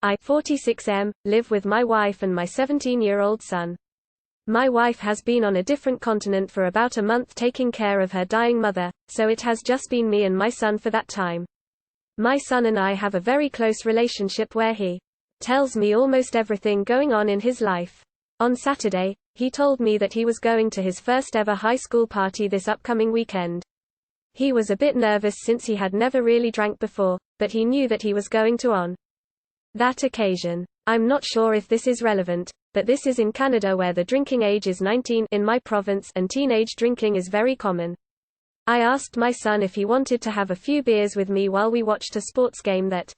I, 46M, live with my wife and my 17-year-old son. My wife has been on a different continent for about a month taking care of her dying mother, so it has just been me and my son for that time. My son and I have a very close relationship where he tells me almost everything going on in his life. On Saturday, he told me that he was going to his first ever high school party this upcoming weekend. He was a bit nervous since he had never really drank before, but he knew that he was going to on that occasion. I'm not sure if this is relevant, but this is in Canada where the drinking age is 19 in my province and teenage drinking is very common. I asked my son if he wanted to have a few beers with me while we watched a sports game that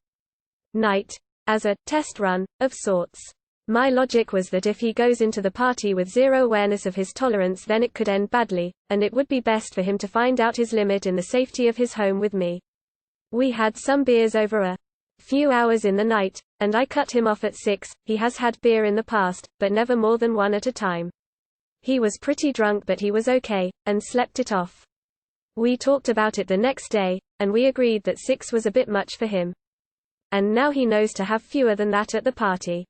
night, as a test run, of sorts. My logic was that if he goes into the party with zero awareness of his tolerance, then it could end badly, and it would be best for him to find out his limit in the safety of his home with me. We had some beers over a few hours in the night, and I cut him off at 6. He has had beer in the past, but never more than one at a time. He was pretty drunk, but he was okay, and slept it off. We talked about it the next day, and we agreed that 6 was a bit much for him. And now he knows to have fewer than that at the party.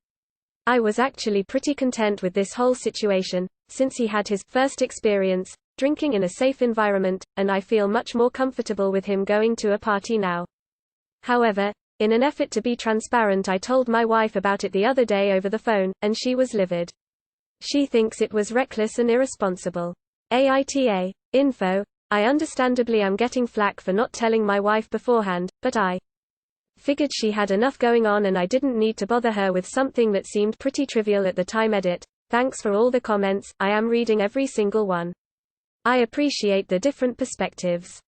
I was actually pretty content with this whole situation, since he had his first experience drinking in a safe environment, and I feel much more comfortable with him going to a party now. However, in an effort to be transparent, I told my wife about it the other day over the phone, and she was livid. She thinks it was reckless and irresponsible. AITA. Info. I understandably am getting flack for not telling my wife beforehand, but I figured she had enough going on and I didn't need to bother her with something that seemed pretty trivial at the time. Edit. Thanks for all the comments, I am reading every single one. I appreciate the different perspectives.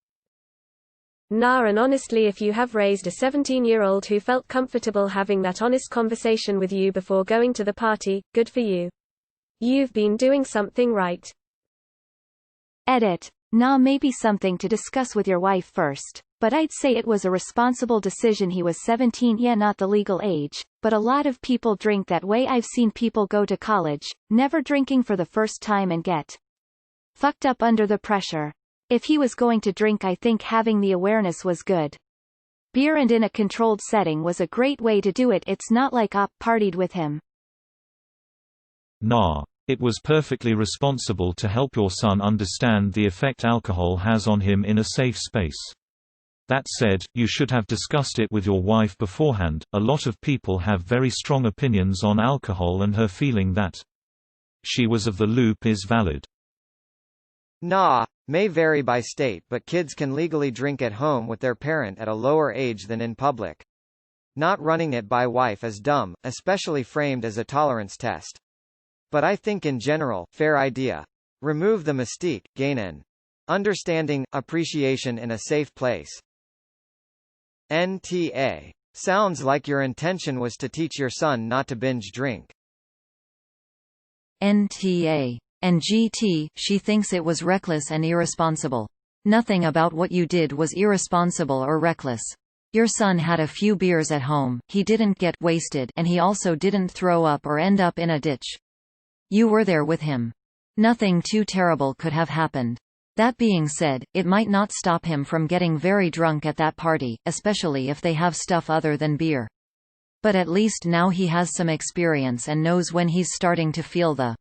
Nah, and honestly, if you have raised a 17-year-old who felt comfortable having that honest conversation with you before going to the party, good for you. You've been doing something right. Edit. Nah, maybe something to discuss with your wife first, but I'd say it was a responsible decision. He was 17, yeah, not the legal age, but a lot of people drink that way. I've seen people go to college, never drinking for the first time and get fucked up under the pressure. If he was going to drink, I think having the awareness was good. Beer and in a controlled setting was a great way to do it. It's not like I partied with him. Nah. It was perfectly responsible to help your son understand the effect alcohol has on him in a safe space. That said, you should have discussed it with your wife beforehand. A lot of people have very strong opinions on alcohol, and her feeling that she was of the loop is valid. Nah, may vary by state, but kids can legally drink at home with their parent at a lower age than in public. Not running it by wife is dumb, especially framed as a tolerance test. But I think in general, fair idea. Remove the mystique, gain an understanding, appreciation in a safe place. NTA. Sounds like your intention was to teach your son not to binge drink. NTA. And GT, she thinks it was reckless and irresponsible. Nothing about what you did was irresponsible or reckless. Your son had a few beers at home, he didn't get wasted, and he also didn't throw up or end up in a ditch. You were there with him. Nothing too terrible could have happened. That being said, it might not stop him from getting very drunk at that party, especially if they have stuff other than beer. But at least now he has some experience and knows when he's starting to feel the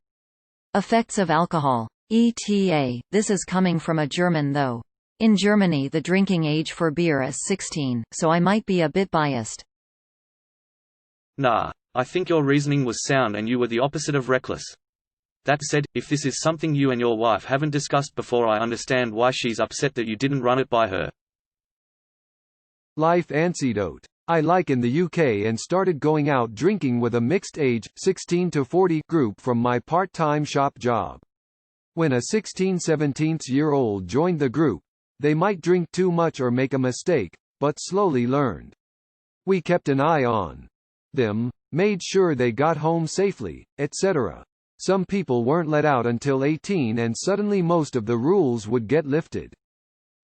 effects of alcohol. ETA. This is coming from a German though. In Germany the drinking age for beer is 16, so I might be a bit biased. Nah, I think your reasoning was sound and you were the opposite of reckless. That said, if this is something you and your wife haven't discussed before, I understand why she's upset that you didn't run it by her. Life antidote. I like in the UK and started going out drinking with a mixed age, 16 to 40, group from my part-time shop job. When a 16-17-year-old joined the group, they might drink too much or make a mistake, but slowly learned. We kept an eye on them, made sure they got home safely, etc. Some people weren't let out until 18 and suddenly most of the rules would get lifted.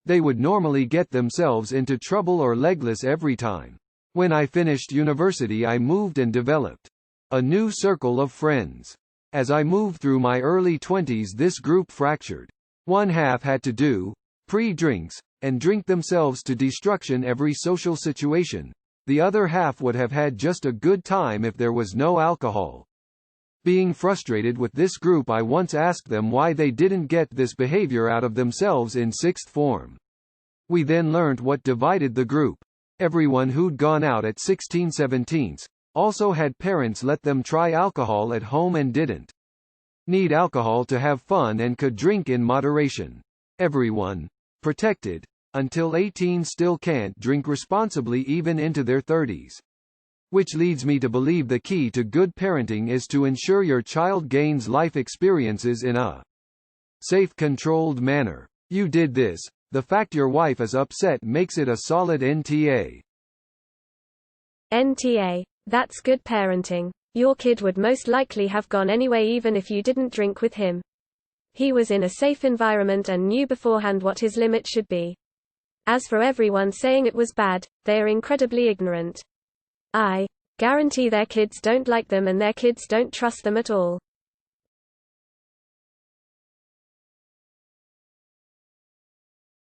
They would normally get themselves into trouble or legless every time. When I finished university I moved and developed a new circle of friends. As I moved through my early 20s this group fractured. One half had to do pre-drinks, and drink themselves to destruction every social situation. The other half would have had just a good time if there was no alcohol. Being frustrated with this group, I once asked them why they didn't get this behavior out of themselves in sixth form. We then learnt what divided the group. Everyone who'd gone out at 16/17 also had parents let them try alcohol at home and didn't need alcohol to have fun and could drink in moderation. Everyone protected until 18 still can't drink responsibly even into their 30s. Which leads me to believe the key to good parenting is to ensure your child gains life experiences in a safe, controlled manner. You did this. The fact your wife is upset makes it a solid NTA. NTA. That's good parenting. Your kid would most likely have gone anyway even if you didn't drink with him. He was in a safe environment and knew beforehand what his limit should be. As for everyone saying it was bad, they are incredibly ignorant. I guarantee their kids don't like them and their kids don't trust them at all.